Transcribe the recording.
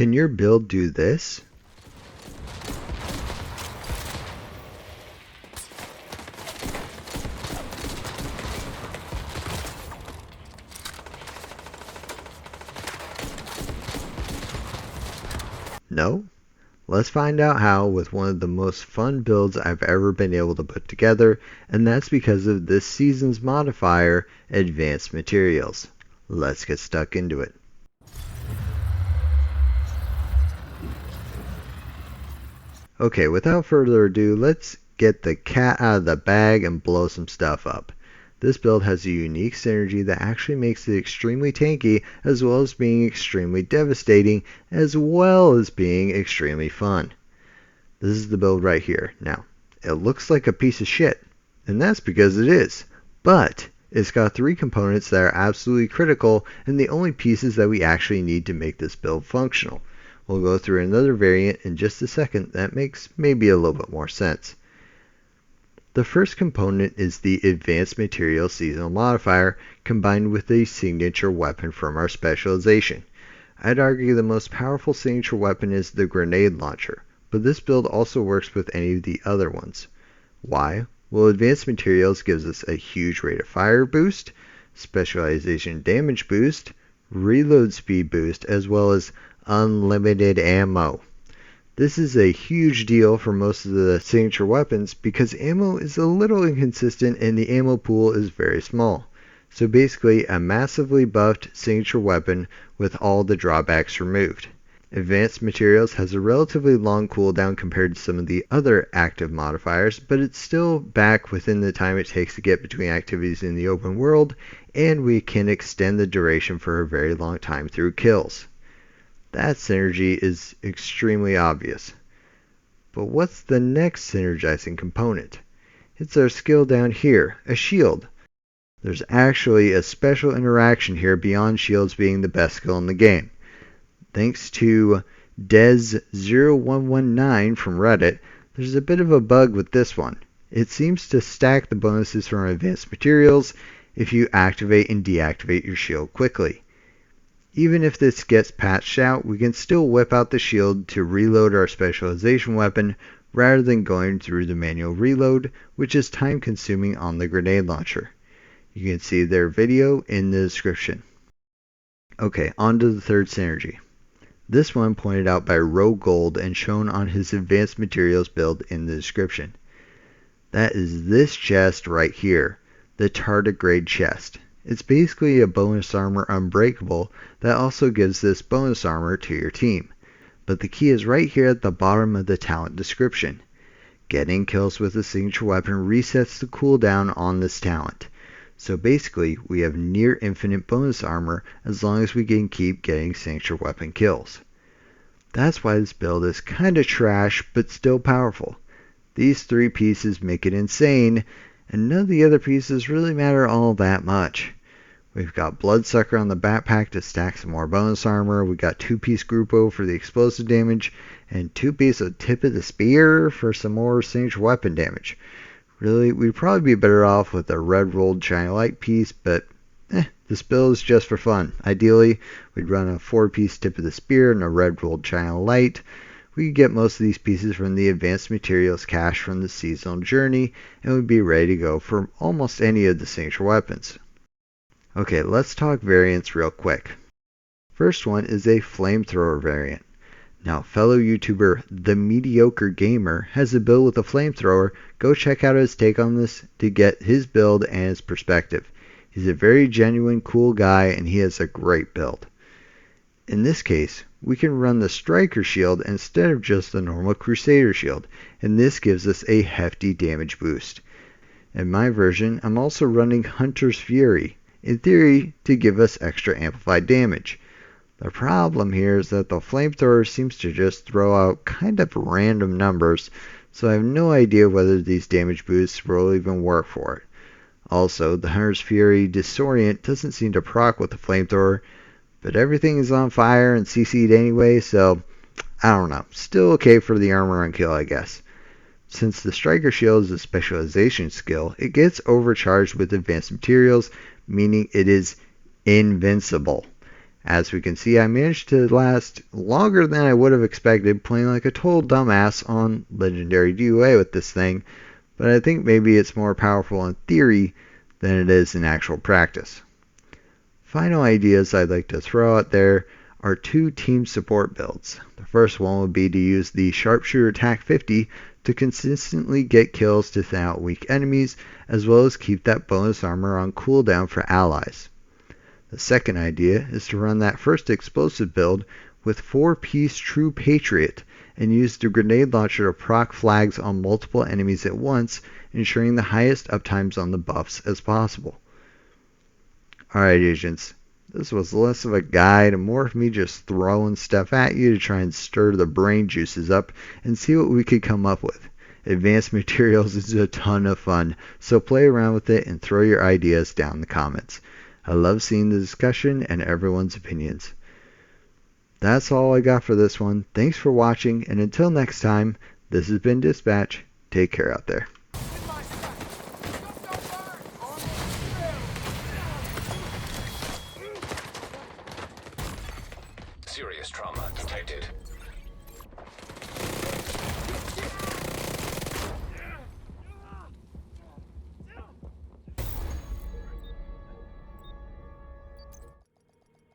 Can your build do this? No? Let's find out how with one of the most fun builds I've ever been able to put together, and that's because of this Seasonal Modifier Advanced Materials. Let's get stuck into it. Okay, without further ado, let's get the cat out of the bag and blow some stuff up. This build has a unique synergy that actually makes it extremely tanky, as well as being extremely devastating, as well as being extremely fun. This is the build right here. Now, it looks like a piece of shit, and that's because it is. But it's got 3 components that are absolutely critical, and the only pieces that we actually need to make this build functional. We'll go through another variant in just a second that makes maybe a little bit more sense. The first component is the Advanced Materials Seasonal Modifier combined with a signature weapon from our specialization. I'd argue the most powerful signature weapon is the grenade launcher, but this build also works with any of the other ones. Why? Well, Advanced Materials gives us a huge rate of fire boost, specialization damage boost, reload speed boost, as well as unlimited ammo. This is a huge deal for most of the signature weapons because ammo is a little inconsistent and the ammo pool is very small. So basically a massively buffed signature weapon with all the drawbacks removed. Advanced Materials has a relatively long cooldown compared to some of the other active modifiers, but it's still back within the time it takes to get between activities in the open world, and we can extend the duration for a very long time through kills. That synergy is extremely obvious. But what's the next synergizing component? It's our skill down here, a shield. There's actually a special interaction here beyond shields being the best skill in the game. Thanks to Des0119 from Reddit, there's a bit of a bug with this one. It seems to stack the bonuses from Advanced Materials if you activate and deactivate your shield quickly. Even if this gets patched out, we can still whip out the shield to reload our specialization weapon rather than going through the manual reload, which is time consuming on the grenade launcher. You can see their video in the description. Okay, on to the third synergy. This one pointed out by Roe Gold and shown on his Advanced Materials build in the description. That is this chest right here, the tardigrade chest. It's basically a bonus armor unbreakable that also gives this bonus armor to your team. But the key is right here at the bottom of the talent description. Getting kills with a signature weapon resets the cooldown on this talent. So basically, we have near infinite bonus armor as long as we can keep getting signature weapon kills. That's why this build is kinda trash, but still powerful. These 3 pieces make it insane, and none of the other pieces really matter all that much. We've got Bloodsucker on the backpack to stack some more bonus armor, we got 2-piece Grupo for the explosive damage, and 2-piece of Tip of the Spear for some more signature weapon damage. Really, we'd probably be better off with a red rolled shiny light piece, but this build is just for fun. Ideally, we'd run a 4-piece Tip of the Spear and a red rolled shiny light. We could get most of these pieces from the Advanced Materials cache from the Seasonal Journey, and we'd be ready to go for almost any of the signature weapons. Okay, let's talk variants real quick. First one is a flamethrower variant. Now, fellow YouTuber The Mediocre Gamer has a build with a flamethrower. Go check out his take on this to get his build and his perspective. He's a very genuine, cool guy, and he has a great build. In this case, we can run the Striker Shield instead of just the normal Crusader Shield, and this gives us a hefty damage boost. In my version, I'm also running Hunter's Fury, in theory to give us extra amplified damage. The problem here is that the flamethrower seems to just throw out kind of random numbers, so I have no idea whether these damage boosts will even work for it. Also, the Hunter's Fury Disorient doesn't seem to proc with the flamethrower, but everything is on fire and CC'd anyway, so I don't know. Still okay for the armor on kill, I guess. Since the Striker Shield is a specialization skill, it gets overcharged with Advanced Materials, meaning it is invincible. As we can see, I managed to last longer than I would have expected playing like a total dumbass on Legendary DOA with this thing, but I think maybe it's more powerful in theory than it is in actual practice. Final ideas I'd like to throw out there are 2 team support builds. The first one would be to use the Sharpshooter Attack 50 to consistently get kills to thin out weak enemies, as well as keep that bonus armor on cooldown for allies. The second idea is to run that first explosive build with 4-piece True Patriot and use the grenade launcher to proc flags on multiple enemies at once, ensuring the highest uptimes on the buffs as possible. Alright agents, this was less of a guide and more of me just throwing stuff at you to try and stir the brain juices up and see what we could come up with. Advanced Materials is a ton of fun, so play around with it and throw your ideas down in the comments. I love seeing the discussion and everyone's opinions. That's all I got for this one. Thanks for watching, and until next time, this has been Dispatch. Take care out there. Serious trauma detected.